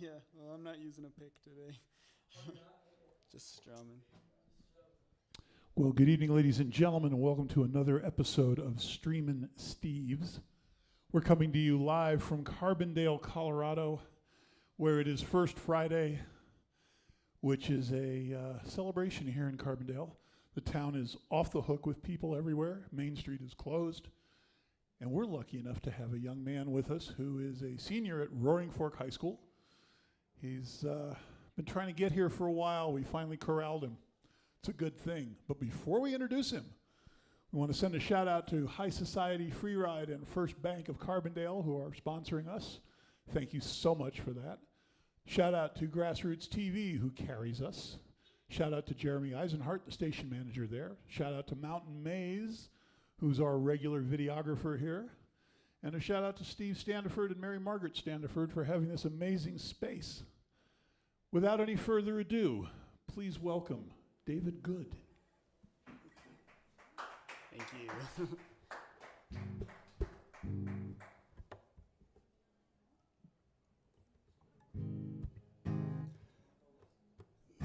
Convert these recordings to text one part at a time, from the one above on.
Yeah, well, I'm not using a pick today. Just strumming. Well, good evening, ladies and gentlemen, and welcome to another episode of Streamin Steves. We're coming to you live from Carbondale, Colorado, where it is First Friday, which is a celebration here in Carbondale. The town is off the hook with people everywhere. Main Street is closed. And we're lucky enough to have a young man with us who is a senior at Roaring Fork High School. He's been trying to get here for a while. We finally corralled him. It's a good thing. But before we introduce him, we want to send a shout out to High Society Free Ride and First Bank of Carbondale, who are sponsoring us. Thank you so much for that. Shout out to GrassRoots TV, who carries us. Shout out to Jeremy Eisenhart, the station manager there. Shout out to Mountain Maze, who's our regular videographer here. And a shout out to Steve Standiford and Mary Margaret Standiford for having this amazing space. Without any further ado, please welcome David Good. Thank you.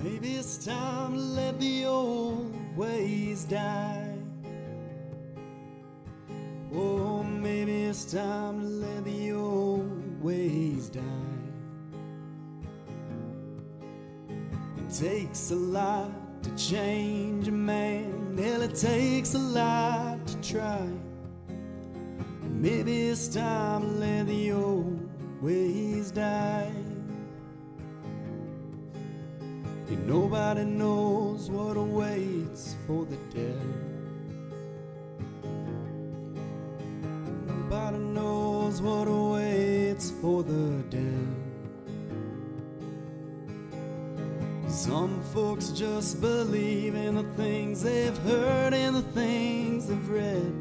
Maybe it's time to let the old ways die. Oh, maybe it's time to let the old ways die. It takes a lot to change a man. Hell, it takes a lot to try. Maybe it's time to let the old ways die. And nobody knows what awaits for the dead. Nobody knows what awaits for the dead. Some folks just believe in the things they've heard and the things they've read.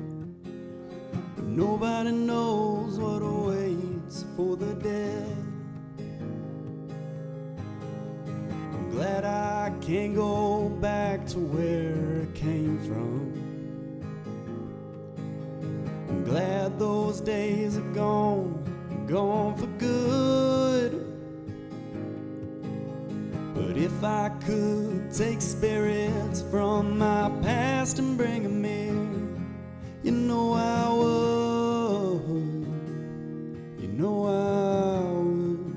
But nobody knows what awaits for the dead. I'm glad I can't go back to where it came from. I'm glad those days are gone, gone for good. But if I could take spirits from my past and bring them here, you know I would, you know I would.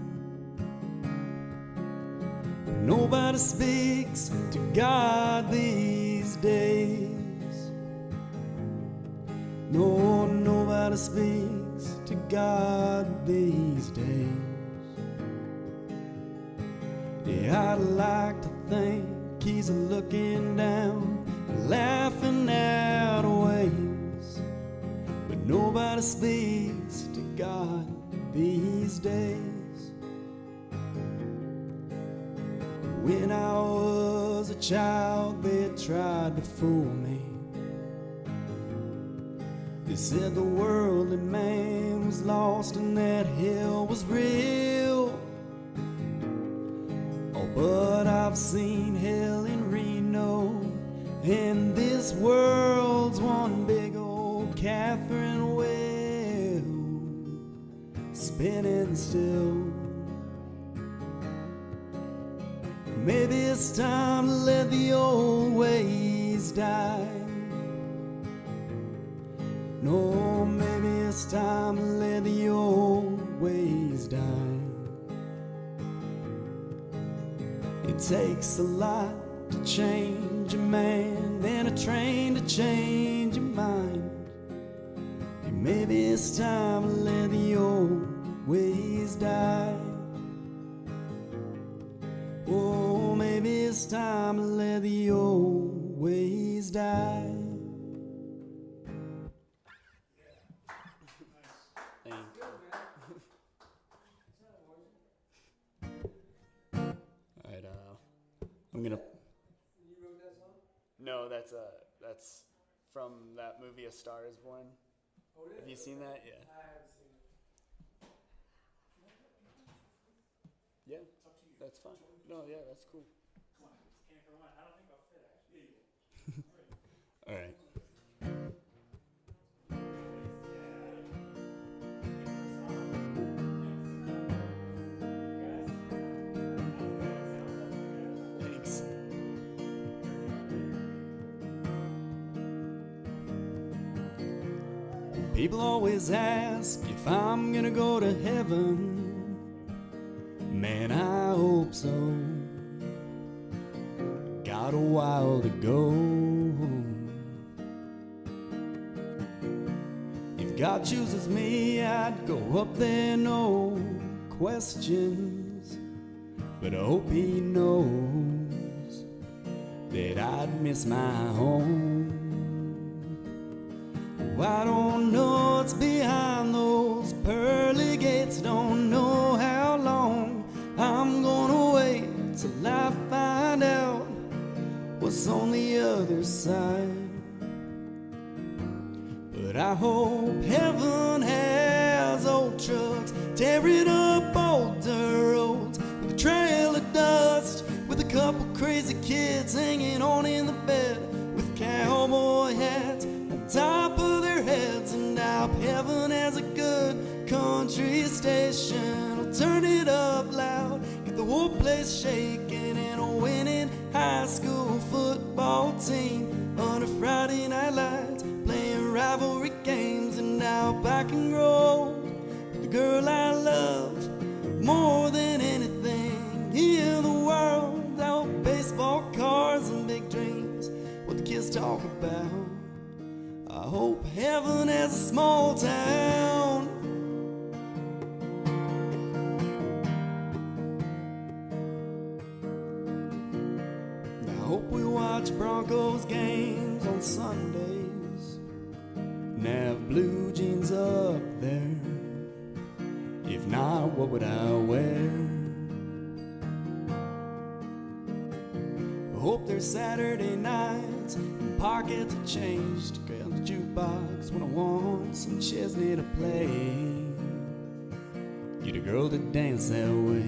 Nobody speaks to God these days. No, nobody speaks to God these days. Yeah, I'd like to think he's looking down, laughing at ways. But nobody speaks to God these days. When I was a child, they tried to fool me. They said the worldly man was lost and that hell was real. Oh, but I've seen hell in Reno, and this world's one big old Catherine wheel, spinning still. Maybe it's time to let the old ways die. No, maybe it's time to let the old ways die. It takes a lot to change a man, and a train to change a mind. And maybe it's time to let the old ways die. Oh, maybe it's time to let the old ways die. Thank you. All right, I'm gonna. You wrote that song? No, that's from that movie A Star Is Born. Oh, it is? Have you seen that? Yeah. I haven't seen it. Yeah. That's fine. No, yeah, that's cool. Come on, I don't think I'll fit, actually. All right. People always ask if I'm gonna go to heaven. Man, I hope so. Got a while to go. If God chooses me, I'd go up there, no questions. But I hope He knows that I'd miss my home. Oh, I don't know what's behind those pearly gates. Don't know how long I'm gonna wait till I find out what's on the other side. But I hope heaven has old trucks tearing up old dirt roads with a trail of dust, with a couple crazy kids hanging on in the bed with cowboy hats on top of their heads. And I hope heaven has a good country station. I'll turn it up loud, get the whole place shaking, and a winning high school football team on a Friday night lights playing rivalry games. And now I can grow with the girl I love more than anything in the world. I hope baseball, cars, and big dreams, what the kids talk about. I hope heaven has a small town. I hope we watch Broncos games on Sundays and have blue jeans up there. If not, what would I wear? I hope there's Saturday nights and pockets of change to grab the jukebox when I want some Chesney to play. Get a girl to dance that way.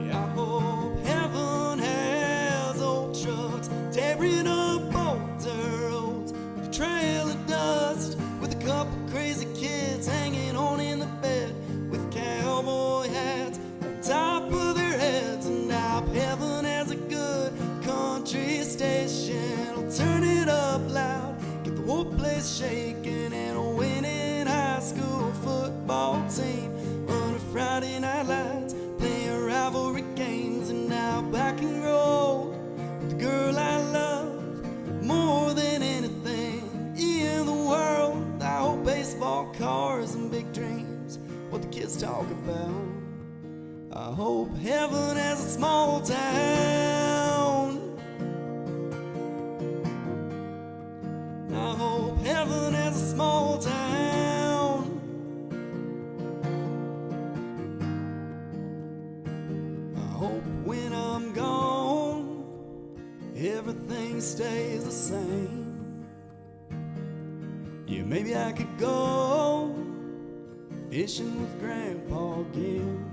Yeah, I hope heaven has old trucks tearing up old dirt roads with a trail of dust, with a couple crazy kids hanging on in the bed with cowboy hats on top of their heads. And I hope heaven has a good country station. I'll turn it up loud, get the whole place shaking, and a winning high school football team on a Friday night lights playing rivalry games. And now I can grow with the girl I love more than anything in the world. I hope baseball, cars, and big dreams, what the kids talk about. I hope heaven has a small town. I hope heaven has a small town. I hope when I'm gone, everything stays the same. Yeah, maybe I could go fishing with Grandpa again.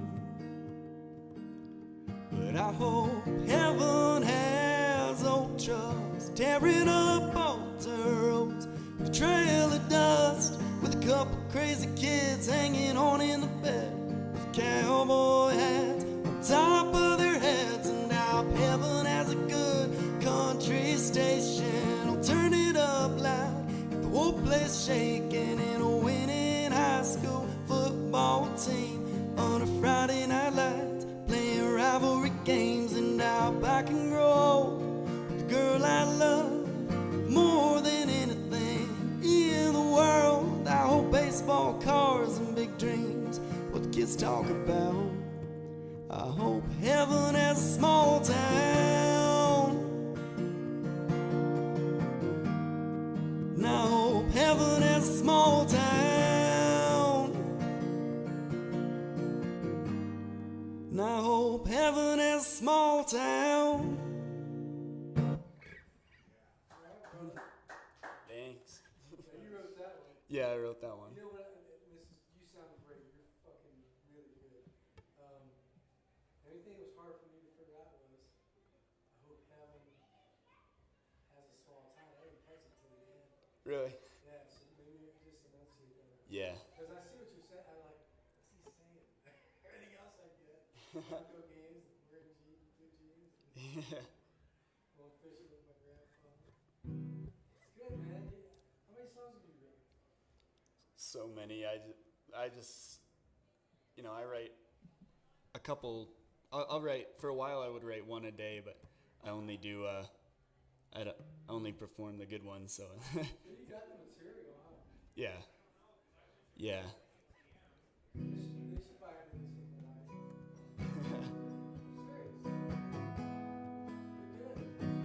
But I hope heaven has old trucks tearing up old dirt roads with a trail of dust, with a couple crazy kids hanging on in the bed with cowboy hats on top of their heads. And now heaven has a good country station. I'll turn it up loud, get the whole place shaking, and a winning high school football team on a Friday night lights playing rivalry games. And now I can grow with the girl I love more than anything in the world. I hope baseball, cars, and big dreams, what the kids talk about. I hope heaven has a small town. And I hope heaven has a small town. And I hope heaven has a small town. Thanks. You wrote that one. Yeah, I wrote that one. You know what? You sound great. You're fucking really good. Anything that was hard for me to figure out was, I hope heaven has a small town. I didn't catch it till the end. Really? Yeah, so maybe just enunciate that. Yeah. Because I see what you're saying. I'm like, what's he saying? Everything else I get. Go games, wearing blue jeans, and going fishing with my grandfather. It's good, man. How many songs so many. I just, I write a couple. I'll write, for a while I would write one a day, but I only do, I only perform the good ones, so. You got the material, huh? Yeah. Yeah. They should buy into this with the Serious. You're good.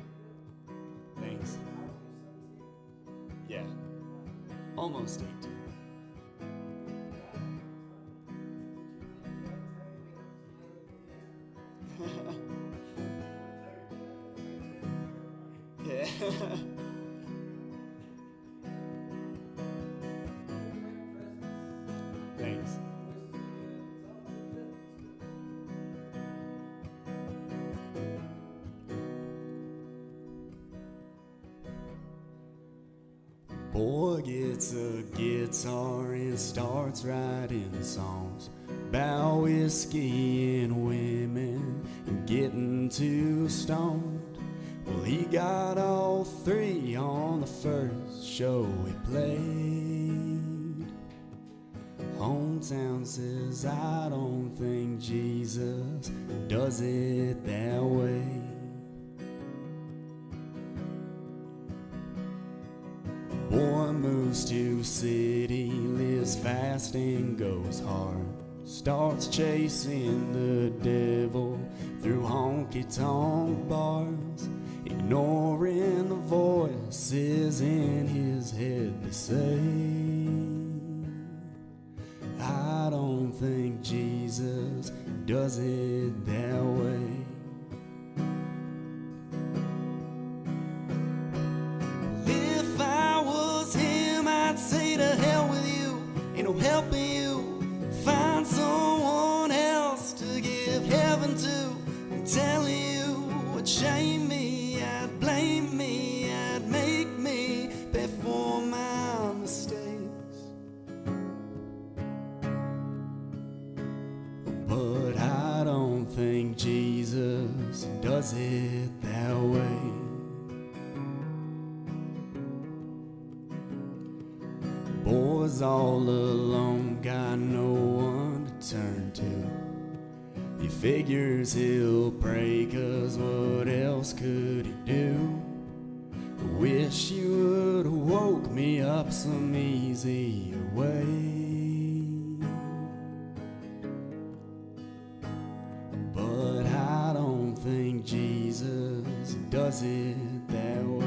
Thanks. Yeah. Almost 18. Yeah. Thanks. Boy gets a guitar and starts writing songs about whiskey and women and getting too stoned. Well, he got all three on the first show he played. Hometown says, I don't think Jesus does it that way. Boy moves to city, lives fast and goes hard. Starts chasing the devil through honky-tonk bars, ignoring the voices in his head that say, I don't think Jesus does it that way. If I was him, I'd say to hell with you, ain't no helping you. Find someone else to give heaven to. I'm telling you, would shame me, I'd blame me, I'd make me pay for my mistakes. But I don't think Jesus does it that way. Boys all alone, got no one to turn to. He figures he'll pray, 'cause what else could he do? I wish you would've woke me up some easier way. But I don't think Jesus does it that way.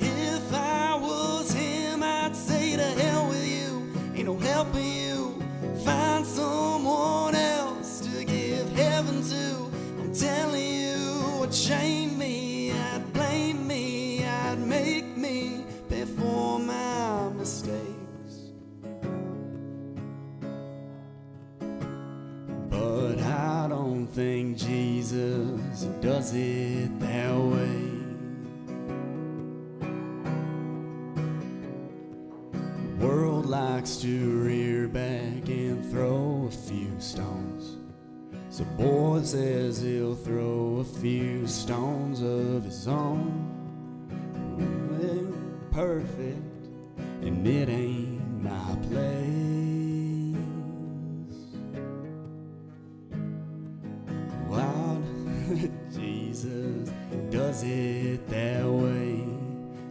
If I was him, I'd say to hell with you, ain't no helping you. Find someone else to give heaven to. I'm telling you, would shame me, I'd blame me, I'd make me pay for my mistakes. But I don't think Jesus does it that way. World likes to rear back and throw a few stones. So boy says he'll throw a few stones of his own. It ain't perfect, and it ain't my place. Wow, Jesus does it that way.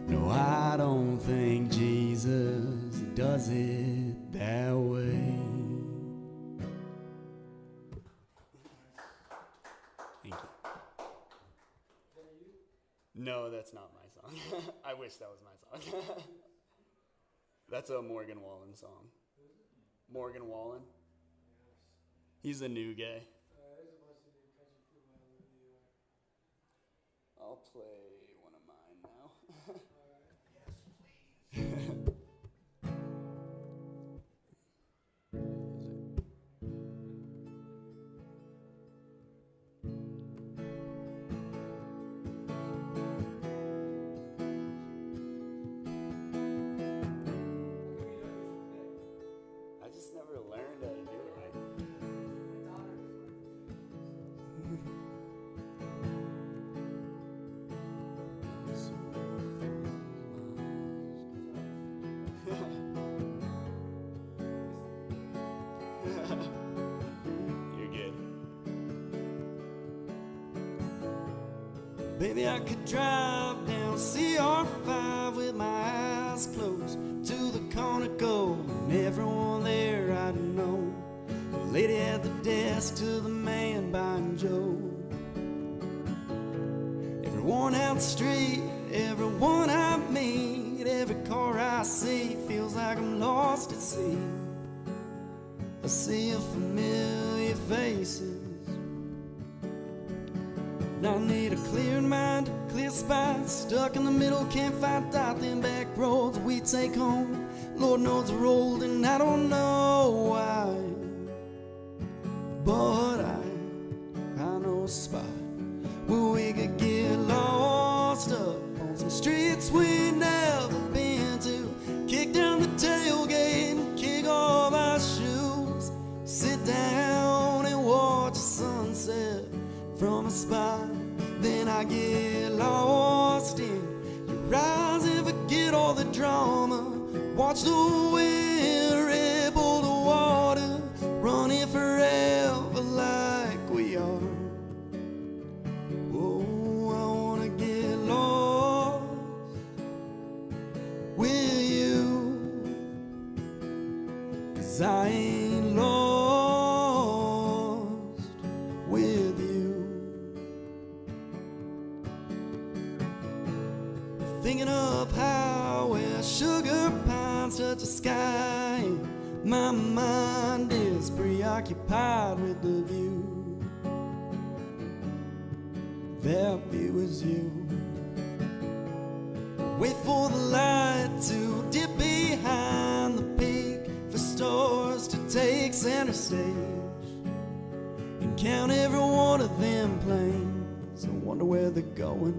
No, I don't think Jesus does it that way. Thank you. No, that's not my song. I wish that was my song. That's a Morgan Wallen song. Morgan Wallen? He's a new guy. There's a bunch of new country people out in New York. I'll play one of mine now. I just never learned how to do it right. My daughter is like Baby, I could drive down CR5 with my eyes closed to the corner go, and everyone there I know, the lady at the desk to the man buying Joe. Everyone out the street, everyone I meet, every car I see feels like I'm lost at sea. I see a familiar faces. Now I need a clear mind, a clear spot. Stuck in the middle, can't find out. Them back roads we take home, Lord knows we're old and I don't know why. But I know a spot where we could get lost up on some streets we never been to. Kick down the tailgate and kick off our shoes. Sit down and watch the sunset from a spot. Then I get lost in your eyes and forget all the drama. Watch the wind ripple the water, running forever like we are. Oh, I wanna get lost with you, 'cause I ain't lost with you. Thinking of how where sugar pines touch the sky, my mind is preoccupied with the view. That view is you. Wait for the light to dip behind the peak, for stars to take center stage, and count every one of them planes and wonder where they're going.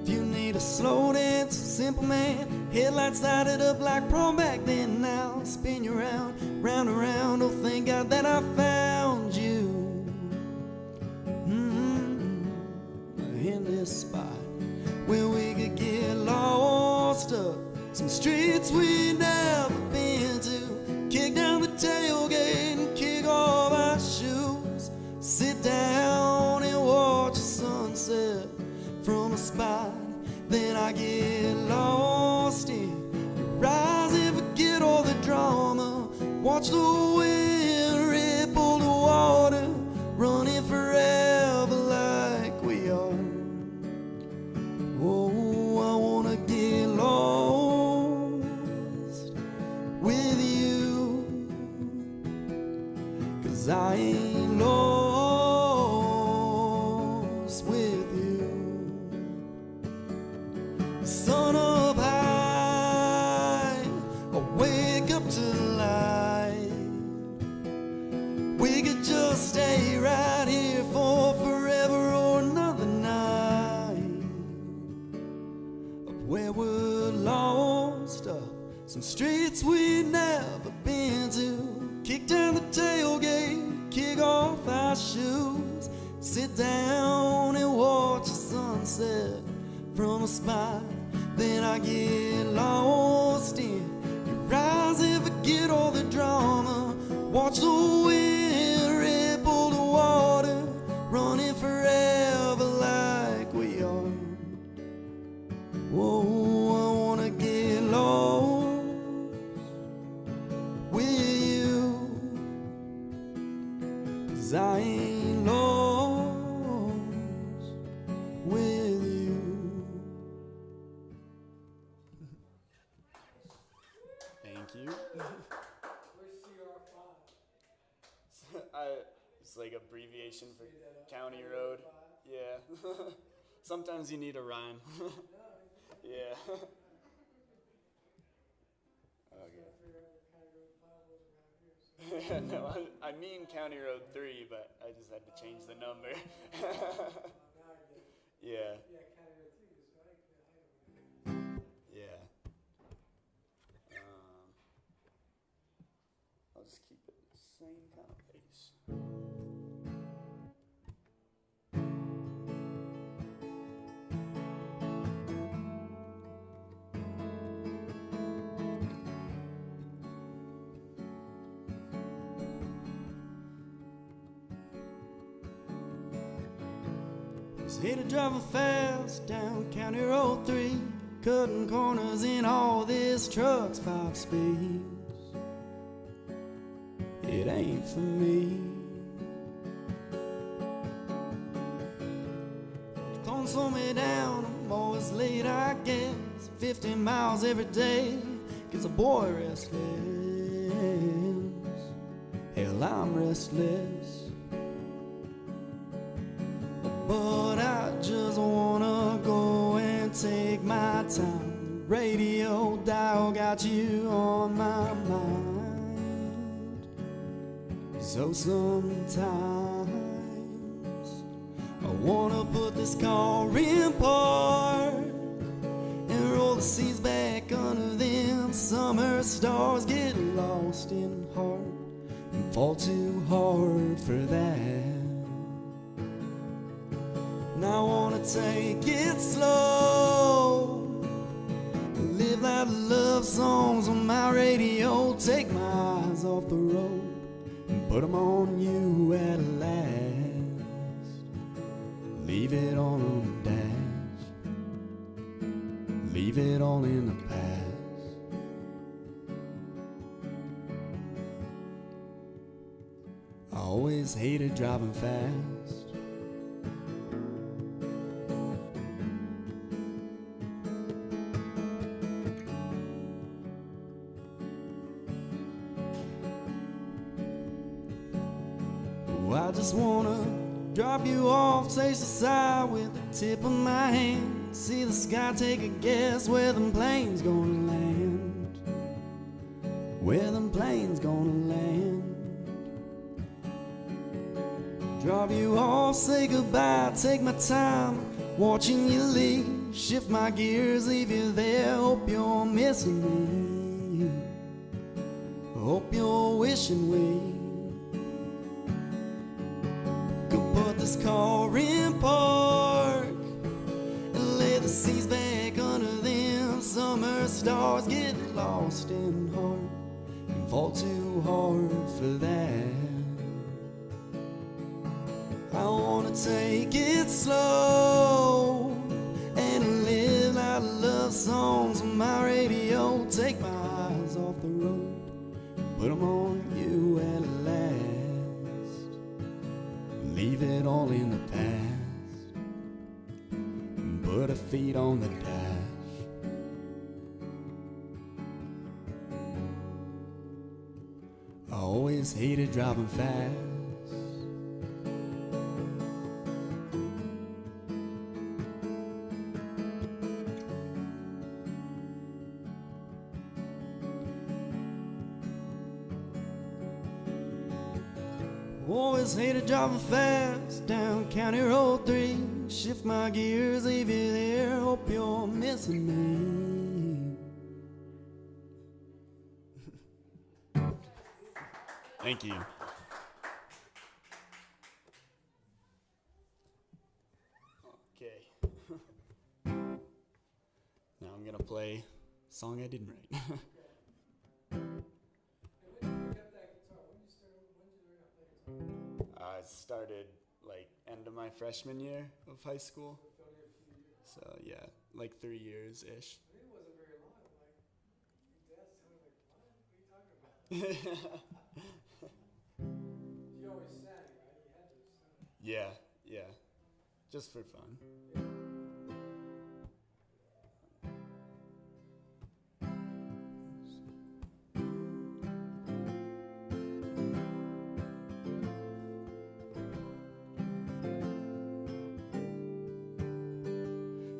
If you need a slow dance, a simple man, headlights lighted up like prom back then. Now spin you round, round and round. Oh, thank God that I found you. In this spot where we could get lost up some streets we never been to. Kick down the tailgate and kick off our shoes. Sit down and watch the sunset from a spot. Then I get lost in your eyes and forget all the drama. Watch the wind ripple the water, running forever like we are. Oh, I wanna get lost with you, 'cause I ain't lost with you. Sun up high, I wake up to the light. We could just stay right here for forever or another night, up where we're lost up some streets we've never been to. Kick down the tailgate, kick off our shoes. Sit down and watch the sunset from a spot. Then I get lost in your eyes and forget all the drama. Watch the wind ripple the water, running forever like we are. Whoa, I wanna get lost with you, 'cause I ain't lost with you. Thank you. Where's CR5? It's like abbreviation for county road. Yeah. Sometimes you need a rhyme. Yeah. Okay. No, I mean County Road 3, but I just had to change the number. Yeah. Yeah. I'll just keep it the same kind of pace. hated driving fast down County Road 3, cutting corners in all this truck's 5 speeds. It ain't for me. Don't slow me down, I'm always late, I guess. 50 miles every day gets a boy restless. Hell, I'm restless. But I just wanna go and take my time. Radio dial got you on my mind. So sometimes I wanna put this car in park and roll the seats back under them summer stars. Get lost in heart and fall too hard for that. And I wanna take it slow, live like love songs on my radio. Take my eyes off the road and put them on you at last. Leave it all on the dash, leave it all in the past. I always hated driving fast. I just wanna drop you off, taste the side with the tip of my hand. See the sky, take a guess where them planes gonna land. Where them planes gonna land. Drop you off, say goodbye, take my time, watching you leave. Shift my gears, leave you there. Hope you're missing me. Hope you're wishing we put this car in park and lay the seats back under them summer stars. Get lost in heart and fall too hard for that. I wanna take it slow and live like love songs on my radio. Take my eyes off the road, put them on you at last. Leave it all in the past, put her feet on the dash. I always hated driving fast. Always hated driving fast down County Road 3. Shift my gears, leave you there. Hope you're missing me. Thank you. Okay. Now I'm gonna play a song I didn't write. I started like end of my freshman year of high school. So yeah, like 3 years ish. It wasn't very long. Like, Dad sounded like, what are you talking about? You always sang, right? You had to sing. Yeah, just for fun.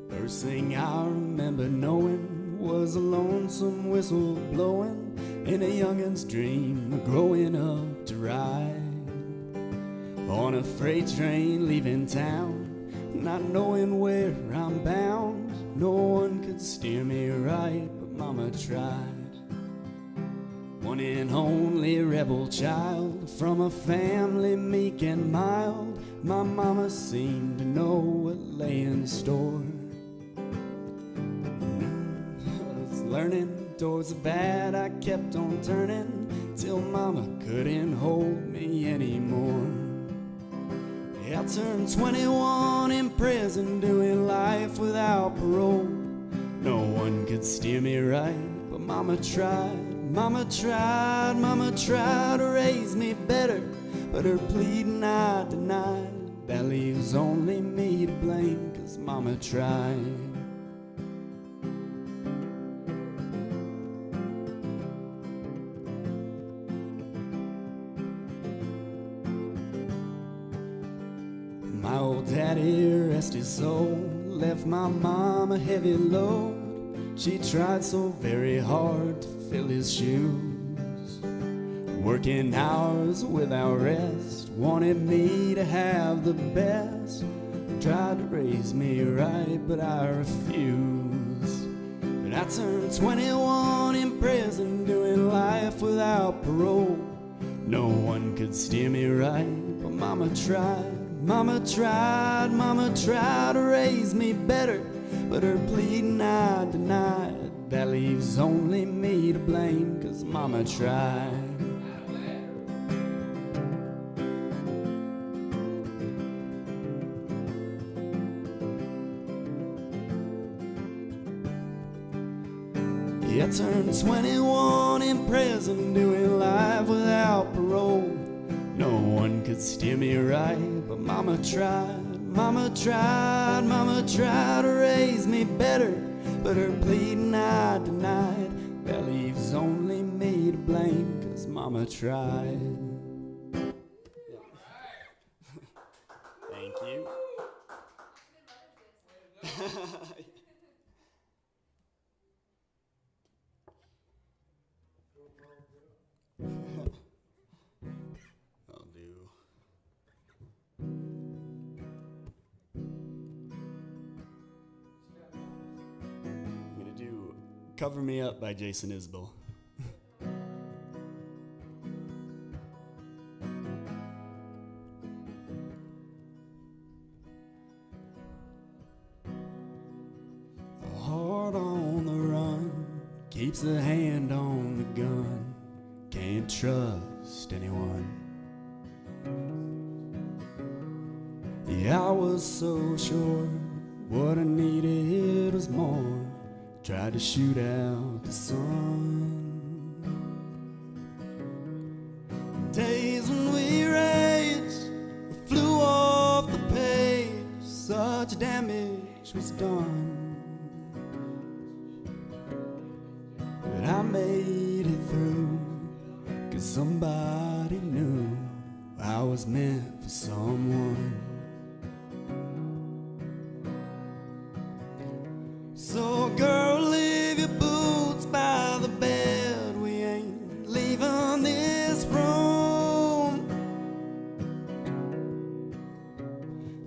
First thing I remember knowing was a lonesome whistle blowing in a youngin's dream of growing up to ride on a freight train leaving town, not knowing where I'm bound. No one could steer me right, but Mama tried. One and only rebel child from a family meek and mild, my mama seemed to know what lay in store. Learning towards the bad, I kept on turning till Mama couldn't hold me anymore. I turned 21 in prison, doing life without parole. No one could steer me right, but Mama tried. Mama tried, Mama tried to raise me better, but her pleading I denied. That leaves only me to blame, 'cause Mama tried. My old daddy, rest his soul, left my mom a heavy load. She tried so very hard to fill his shoes, working hours without rest, wanted me to have the best. Tried to raise me right, but I refused. But I turned 21 in prison, doing life without parole. No one could steer me right, but Mama tried. Mama tried, Mama tried to raise me better, but her pleading I denied. That leaves only me to blame, 'cause Mama tried. I turned 21 in prison, doing life without parole. No one could steer me right, but Mama tried. Mama tried, Mama tried to raise me better, but her pleading I denied. That leaves only me to blame, 'cause Mama tried. Thank you. I'll do. I'm gonna do "Cover Me Up" by Jason Isbell. A heart on the run keeps a hand on the gun. Can't trust anyone. Yeah, I was so sure what I needed was more. Tried to shoot out the sun. Days when we raged, we flew off the page. Such damage was done, but I made it through, 'cause somebody knew I was meant for someone. So girl, leave your boots by the bed. We ain't leaving this room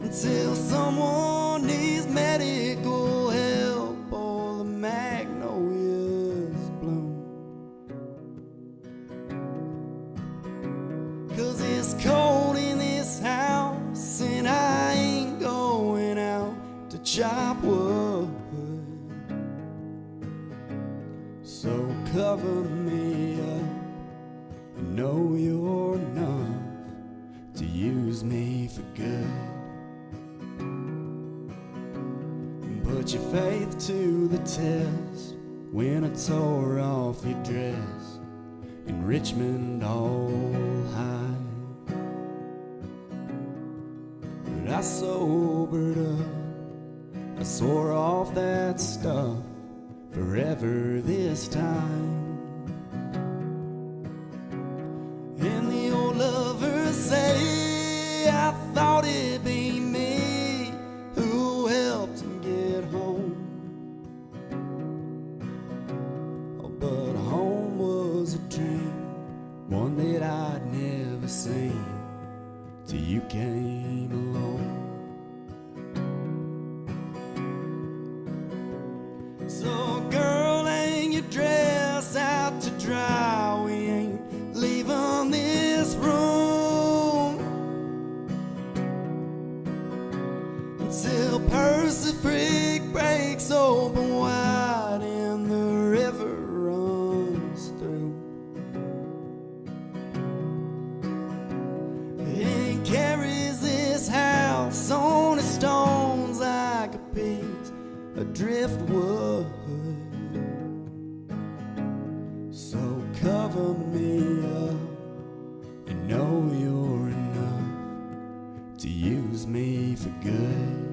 until someone needs medical help or the magnolias bloom. 'Cause it's cold in this house and I ain't going out to chop wood. So cover me up and know you're enough to use me for good. Put your faith to the test when I tore off your dress in Richmond all high. But I sobered up, I swore off that stuff forever this time. And the old lovers say I thought it'd be me who helped him get home. Oh, but home was a dream, one that I'd never seen till you came along. So girl, hang your dress out to dry. We ain't leaving this room until Percy Creek breaks open wide and the river runs through. And carries this house driftwood. So cover me up and know you're enough to use me for good.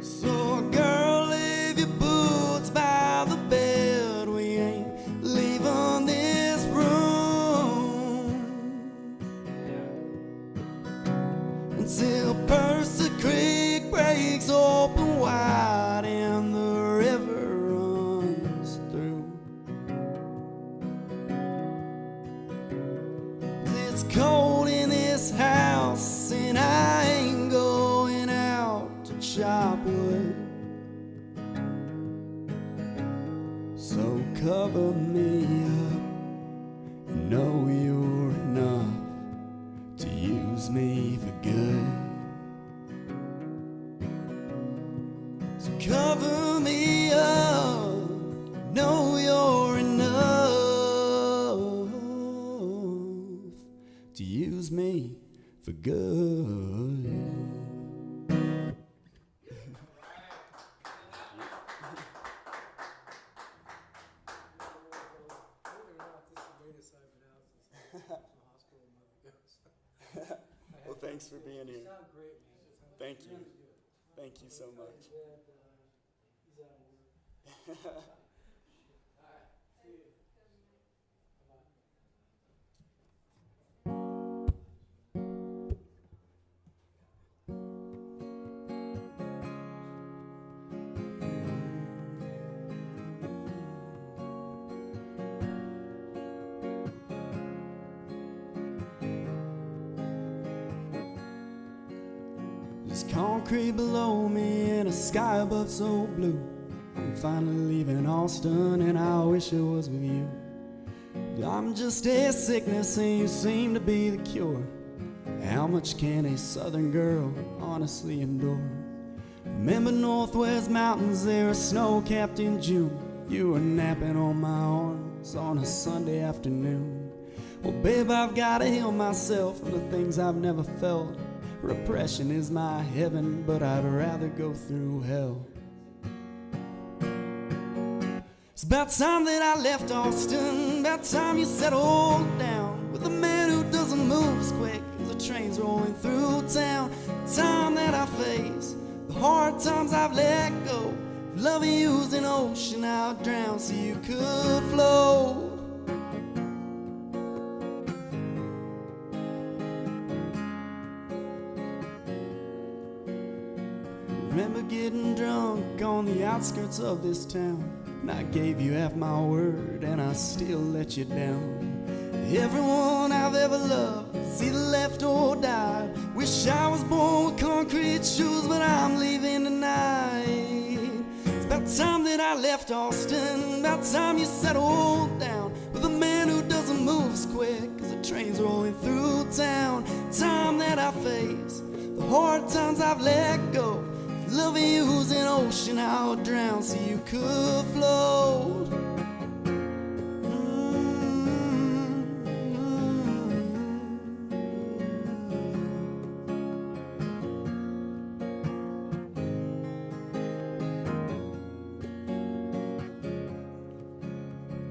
So girl, leave your boots by the bed. We ain't leaving this room until Percy Creek breaks open wide and the river runs through. It's cold in this house and I ain't going out to chop wood. So cover me up and know you're enough to use me for good. So cover me up, know you're enough to use me for good. Well, thanks for being You here. sound great, man. You sound Thank you. really good. Thank you so much. He's out of work. All right, see you. There's concrete below me and a sky above so blue. I'm finally leaving Austin and I wish it was with you. I'm just a sickness and you seem to be the cure. How much can a southern girl honestly endure? Remember Northwest mountains, they were snow-capped in June. You were napping on my arms on a Sunday afternoon. Well, babe, I've gotta heal myself from the things I've never felt. Repression is my heaven, but I'd rather go through hell. It's about time that I left Austin, about time you settled down with a man who doesn't move as quick as the train's rolling through town. Time that I face the hard times I've let go. If loving you's an ocean I'll drown so you could float. Remember getting drunk on the outskirts of this town, and I gave you half my word and I still let you down. Everyone I've ever loved has either left or died. Wish I was born with concrete shoes, but I'm leaving tonight. It's about time that I left Austin, about time you settled down with a man who doesn't move as quick as the train's rolling through town. Time that I face the hard times I've let go. Loving you's an ocean I'll drown so you could float.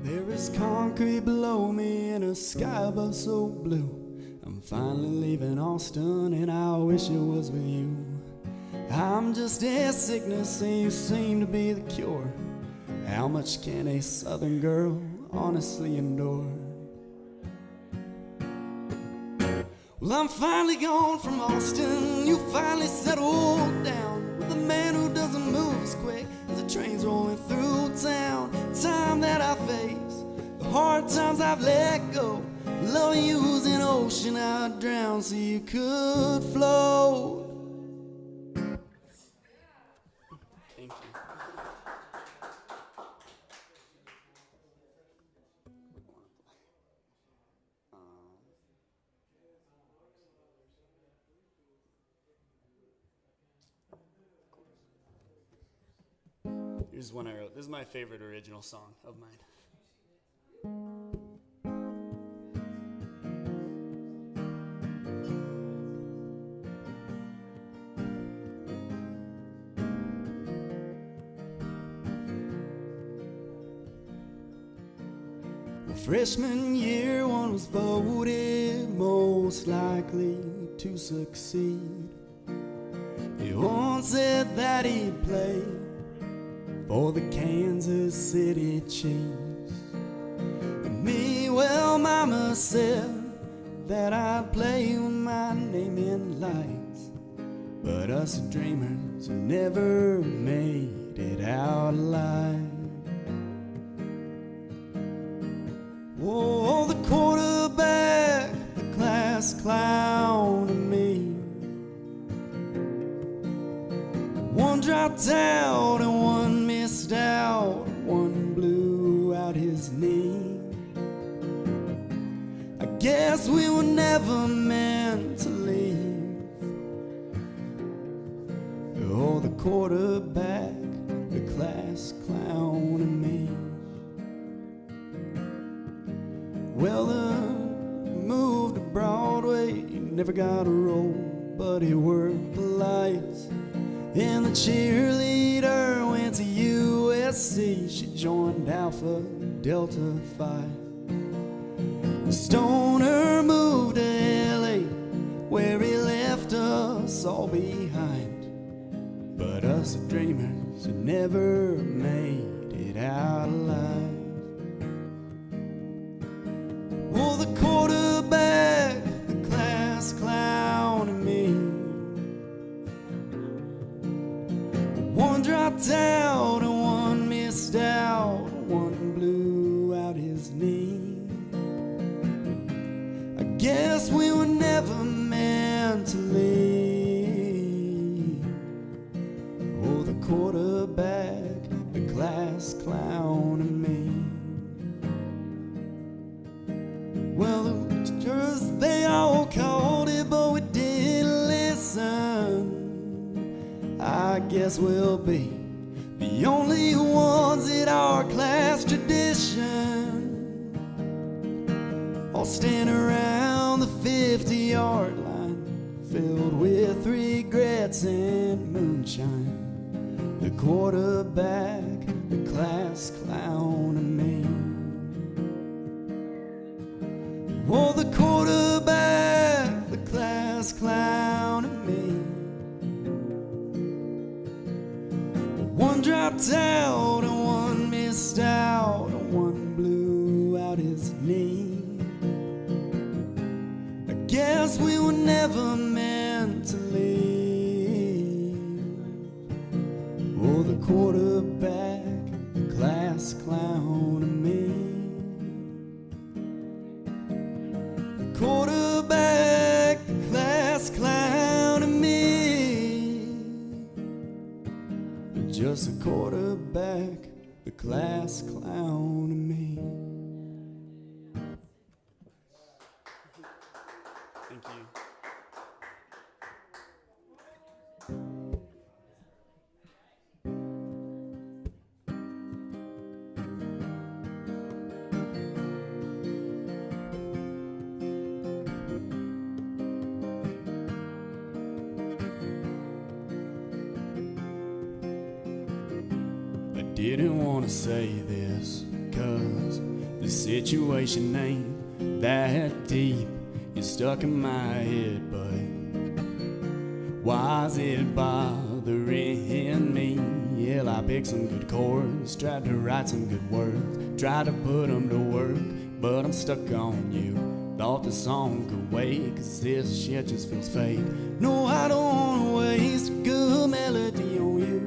There is concrete below me and a sky above so blue. I'm finally leaving Austin and I wish it was with you. I'm just a sickness and you seem to be the cure. How much can a southern girl honestly endure? Well, I'm finally gone from Austin. You finally settled down with a man who doesn't move as quick as the train's rolling through town. Time that I face the hard times I've let go. Loving you's an ocean I'd drown so you could float. Thank you. Here's one I wrote. This is my favorite original song of mine. Freshman year, one was voted most likely to succeed. He once said that he'd play for the Kansas City Chiefs. And me, well, Mama said that I'd play with my name in lights. But us dreamers never made it out alive. Oh, the quarterback, the class clown and me. One dropped out and one missed out. One blew out his knee. I guess we were never meant to leave. Oh, the quarterback, the class clown and me. Well, the move to Broadway, he never got a role, but he worked the lights. And the cheerleader went to USC. She joined Alpha Delta Phi. The stoner moved to LA, where he left us all behind. But us dreamers never made it out alive. Oh, the quarterback, the class clown and me. One dropped out and one missed out. One blew out his knee. I guess we were never meant to leave. Oh, the quarterback, the class clown and me. Well, the teachers, they all called it, but we didn't listen. I guess we'll be the only ones in our class tradition. All stand around the 50-yard line, filled with regrets and moonshine. The quarterback, the class clown and me. Oh, the quarterback, the class clown and me. One dropped out and one missed out, and one blew out his knee. I guess we were never meant to leave. Oh, the quarterback, the class clown and me. Quarterback, the class clown and me. Just a quarterback, the class clown and me. Thank you. Didn't want to say this, 'cause the situation ain't that deep. It's stuck in my head, but why's it bothering me? Yeah, I picked some good chords, tried to write some good words, tried to put them to work, but I'm stuck on you. Thought the song could wait, 'cause this shit just feels fake. No, I don't want to waste a good melody on you.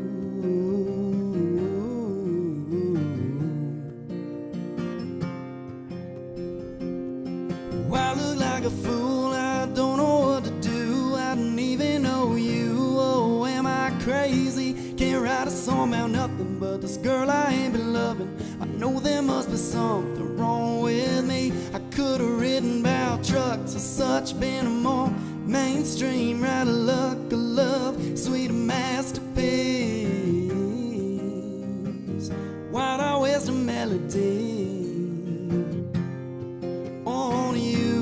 I look like a fool, I don't know what to do. I don't even know you. Oh, am I crazy? Can't write a song about nothing but this girl I ain't been loving. I know there must be something wrong with me. I could have written about trucks or such, been a more mainstream, right? A luck of love, sweet masterpiece. Why'd I waste a melody on you?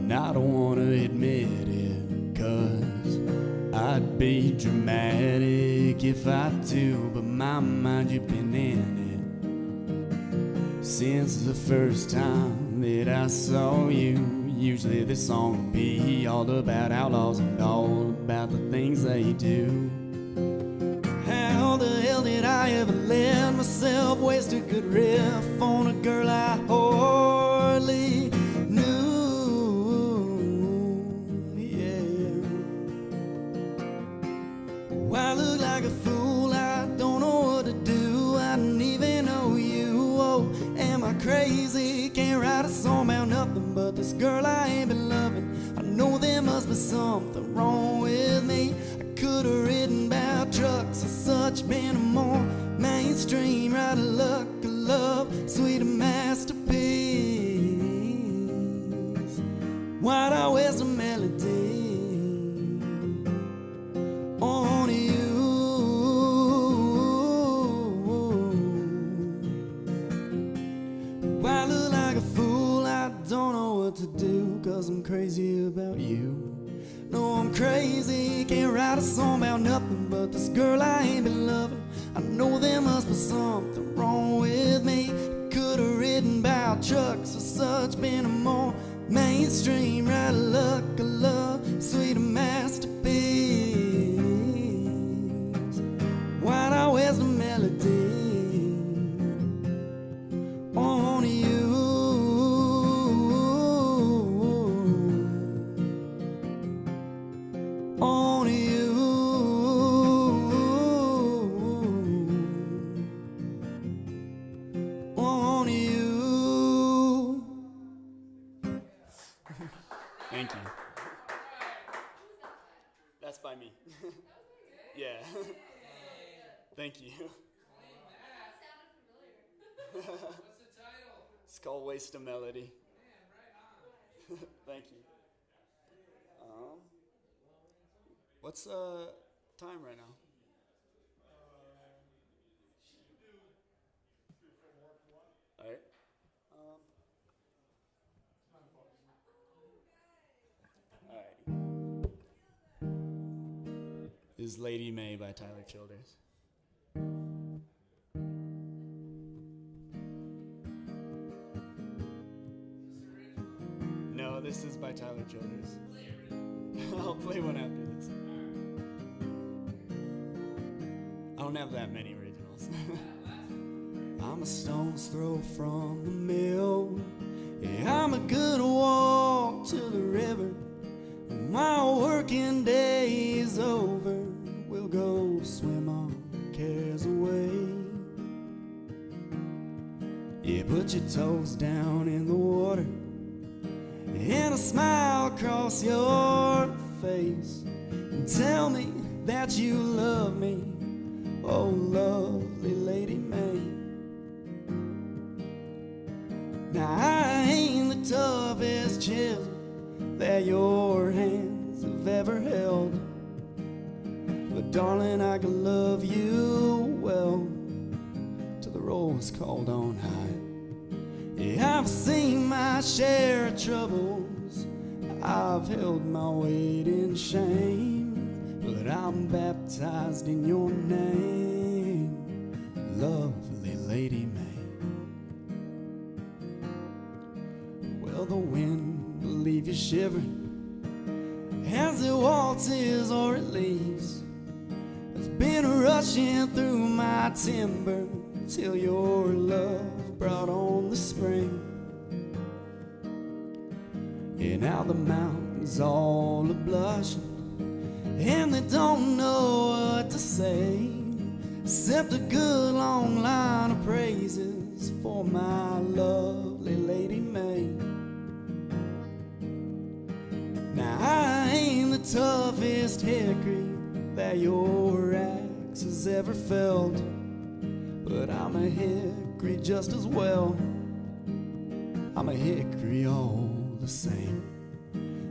And I don't want to admit it, 'cause I'd be dramatic if I do, but my mind, you've been in it since the first time that I saw you. Usually this song would be all about outlaws and all about the things they do. How the hell did I ever let myself waste a good riff on a girl I hardly knew? Yeah. Oh, I look like a fool, I don't know what to do. I don't even know you. Oh, am I crazy? Can't write a song about nothing but this girl I ain't been loving. I know there must be something wrong with me. I could have written about trucks or such, been a more mainstream, right of luck, of love, sweet masterpiece. Why'd I waste a melody on you? Why look like a fool? I don't know what to do, 'cause I'm crazy about you. No, I'm crazy, can't write a song about nothing but this girl I ain't been loving. I know there must be something wrong with me. Could have written about trucks or such, been a more mainstream, right of luck, of love, sweet masterpiece. Why'd I waste a melody on you? On you, on you. Thank you. That's by me. Yeah. Thank you. What's the title? It's called Waste a Melody. Man, right on. Thank you. What's time right now? All right. This is Lady May by Tyler Childers. No, this is by Tyler Childers. I'll play one after this. I don't have that many originals. I'm a stone's throw from the mill. Yeah, I'm a good walk to the river. When my working day is over, we'll go swim our cares away. Yeah, put your toes down in the water and a smile across your face, and tell me that you love me, oh lovely Lady May. Now I ain't the toughest chisel that your hands have ever held, but darling, I can love you well till the roll is called on high. Yeah, I've seen my share of troubles, I've held my weight in shame, but I'm baptized in your name, lovely Lady May. Well, the wind will leave you shivering as it waltzes or it leaves. It's been rushing through my timber till your love brought on the spring. And now the mountains all are blushing, and they don't know what to say, except a good long line of praises for my lovely Lady May. Now I ain't the toughest hickory that your axe has ever felled, but I'm a hickory just as well. I'm a hickory all the same.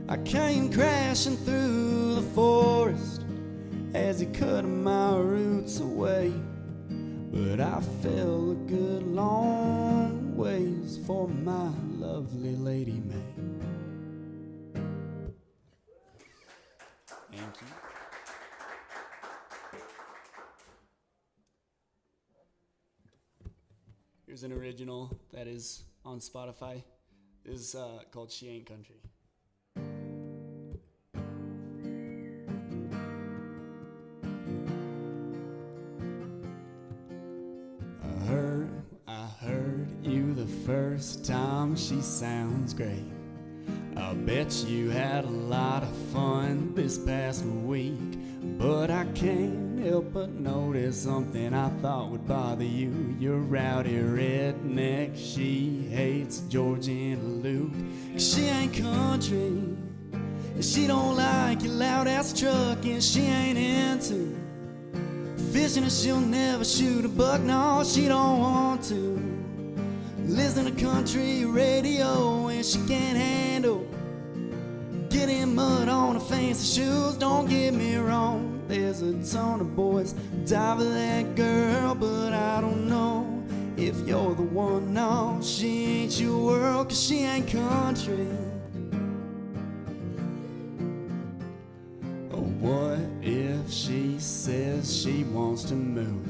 I came crashing through the forest as he cut my roots away, but I fell a good long ways for my lovely Lady May. Thank you. Here's an original that is on Spotify. This is called She Aint Country. I heard you the first time. She sounds great. I bet you had a lot of fun this past week, but I can't help but notice something I thought would bother you. You're rowdy redneck. She hates George and Luke. She ain't country. She don't like your loud ass truck, and she ain't into fishing, and she'll never shoot a buck. No, she don't want to listen to country radio, and she can't handle getting mud on her fancy shoes. Don't get me wrong, there's a ton of boys die for that girl, but I don't know if you're the one. No, she ain't your world, 'cause she ain't country. What if she says she wants to move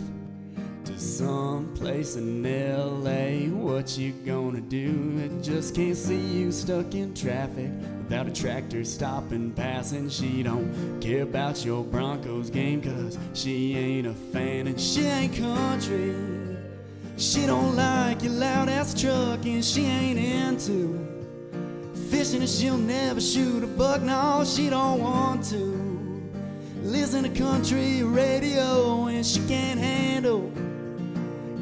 to some place in LA? What you gonna do? I just can't see you stuck in traffic without a tractor stopping, passing. She don't care about your Broncos game, 'cause she ain't a fan, and she ain't country. She don't like your loud ass truck, and she ain't into fishing, and she'll never shoot a buck. No, she don't want to listen to country radio, and she can't handle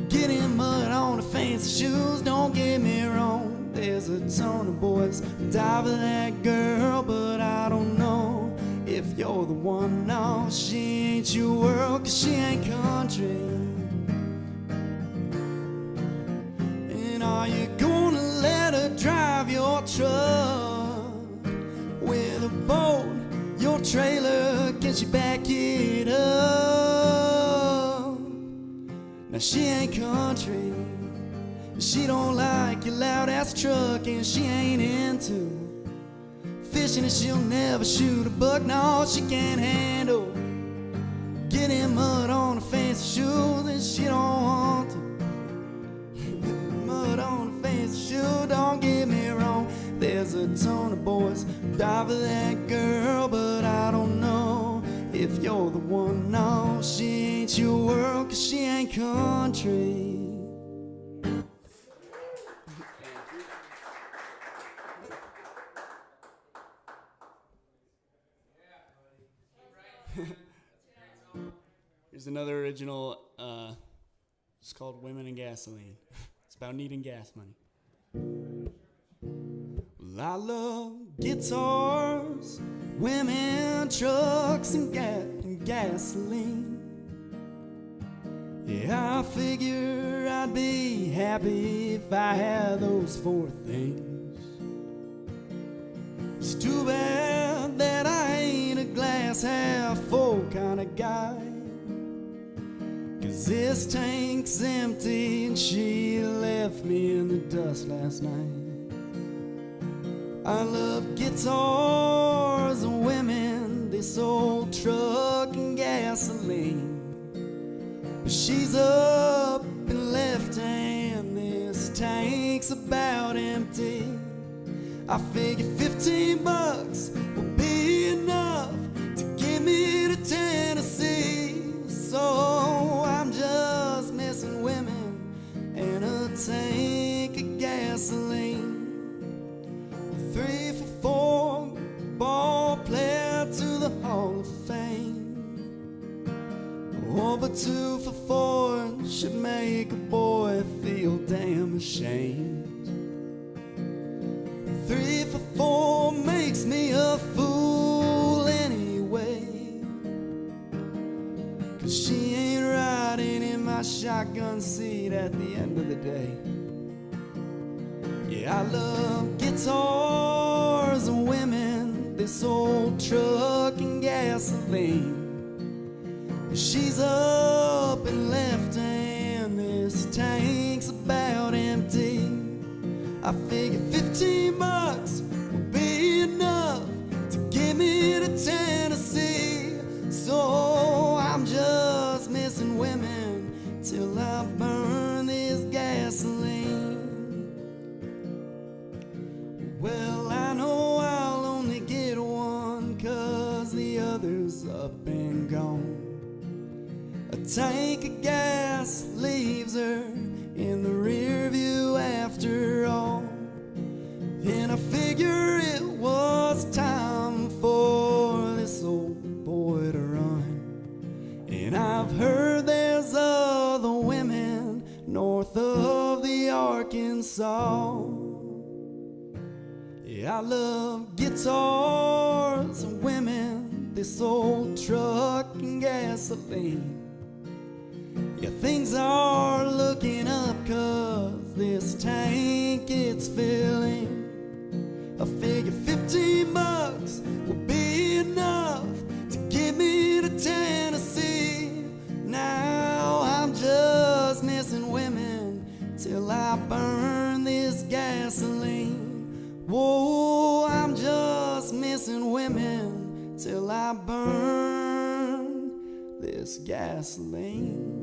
getting mud on her fancy shoes. Don't get me wrong, there's a ton of boys die for that girl, but I don't know if you're the one. No, she ain't your world, 'cause she ain't country. And are you gonna let her drive your truck with a boat, your trailer, can she back it up? Now she ain't country. She don't like your loud ass truck, and she ain't into fishing, and she'll never shoot a buck. No, she can't handle getting mud on her fancy shoes, and she don't want to mud on her fancy shoes. Don't get me wrong, there's a ton of boys die for that girl, but I don't know if you're the one. No, she ain't your world, 'cause she ain't country. Here's another original. It's called Women and Gasoline. It's about needing gas money. Well, I love guitars, women, trucks, and gasoline. Yeah, I figure I'd be happy if I had those four things. It's too bad that I ain't a glass half full kind of guy, 'cause this tank's empty and she left me in the dust last night. I love guitars and women, this old truck and gasoline. But she's up and left and this tank's about empty. I figure $15 will be enough to get me to Tennessee. So I'm just missing women and a tank of gasoline. 3 for 4, ball player to the Hall of Fame. Oh, but 2 for 4 should make a boy feel damn ashamed. 3 for 4 makes me a fool anyway, 'cause she ain't riding in my shotgun seat at the end of the day. Yeah, I love guitars and women, this old truck and gasoline. She's up and left and this tank's about empty. I figure $15 will be enough to get me to Tennessee. So I'm just missing women till I burn this gasoline. is up and gone. A tank of gas leaves her in the rear view after all. And I figure it was time for this old boy to run. And I've heard there's other women north of the Arkansas. Yeah, I love guitars and women, this old truck and gasoline. Yeah, things are looking up 'cause this tank it's filling. I figure 15 bucks will be enough to get me to Tennessee. Now I'm just missing women till I burn this gasoline. Whoa, I'm just missing women till I burn this gasoline.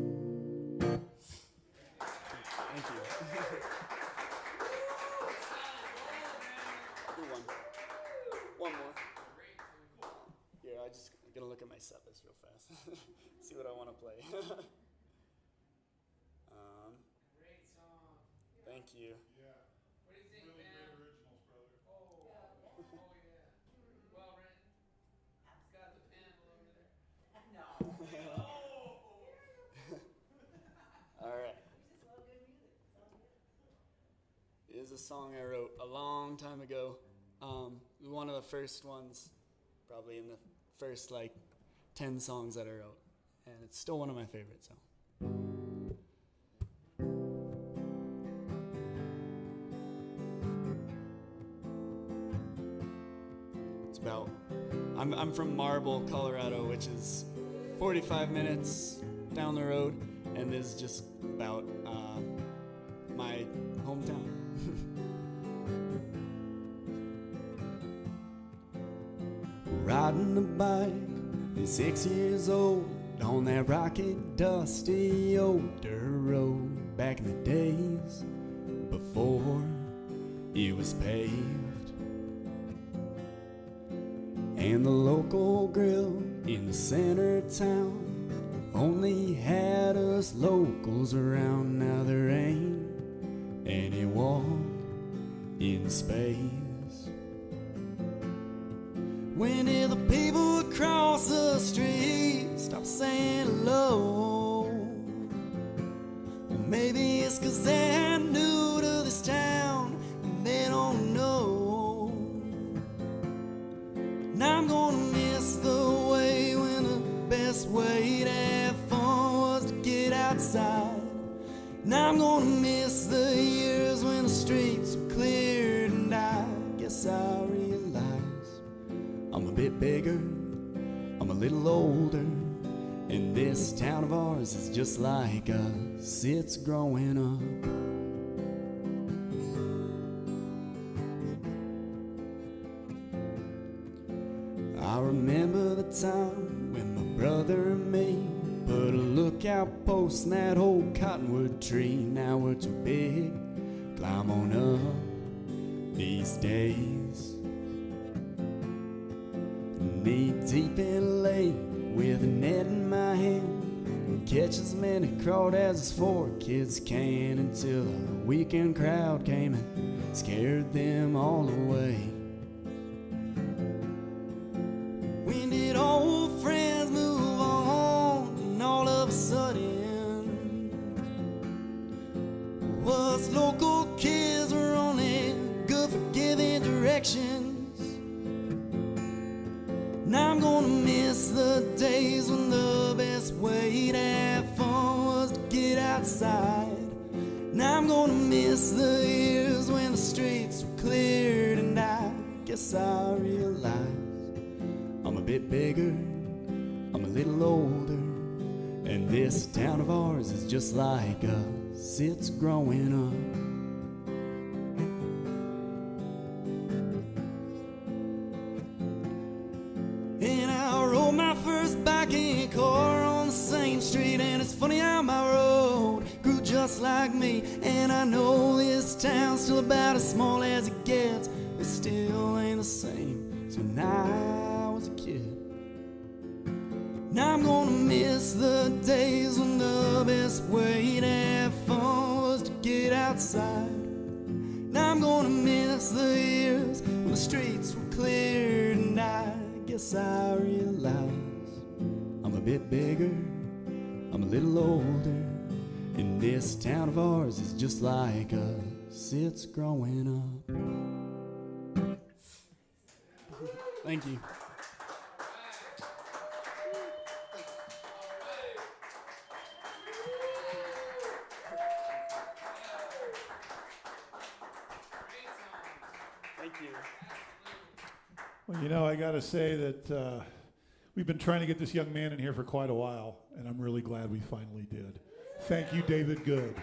Thank you. Do one more. Here, I just gotta look at my set list real fast. See what I want to play. Great song. Thank you. Yeah. What do you think, Really man? great originals, brother. Oh, yeah. Well written. It's got the panel over there. All right. It is a song I wrote a long time ago. One of the first ones, probably in the first 10 songs that I wrote, and it's still one of my favorites. So. It's about. I'm from Marble, Colorado, which is 45 minutes down the road, and this is just about my hometown. Riding a bike at 6 years old on that rocky, dusty old dirt road back in the days before it was paved. And the local grill in the center of town only had us locals around. Now there ain't any walk in space. When did the people across the street stop saying hello? Well, maybe it's 'cause they're new to this town and they don't know. Now I'm gonna miss the way when the best way to have fun was to get outside. Now I'm gonna miss the years when the streets were cleared, and I guess I realize I'm a bit bigger, I'm a little older, and this town of ours is just like us, it's growing up. I remember the time when my brother and me put a lookout post in that old cottonwood tree. Now we're too big, climb on up these days. Knee deep in a lake with a net in my hand, catch as many crawdads as 4 kids can, until a weekend crowd came and scared them all away. When did old friends move on, and all of a sudden us local kids were only good for giving directions? Now I'm gonna miss the days when the best way to have fun was to get outside. Now I'm gonna miss the years when the streets were cleared, and I guess I realize I'm a bit bigger, I'm a little older, and this town of ours is just like us, it's growing up. And I rode my first biking car on the same street, and it's funny how my road grew just like me. And I know this town's still about as small as it gets, but still ain't the same as when I was a kid. Now I'm gonna miss the days when the best way to have fun was to get outside. Now I'm gonna miss the years when the streets were cleared, and I guess I realize I'm a bit bigger, I'm a little older, and this town of ours is just like us, it's growing up. Thank you. Thank you. Well, you know, I got to say that we've been trying to get this young man in here for quite a while, and I'm really glad we finally did. Thank you, David Good.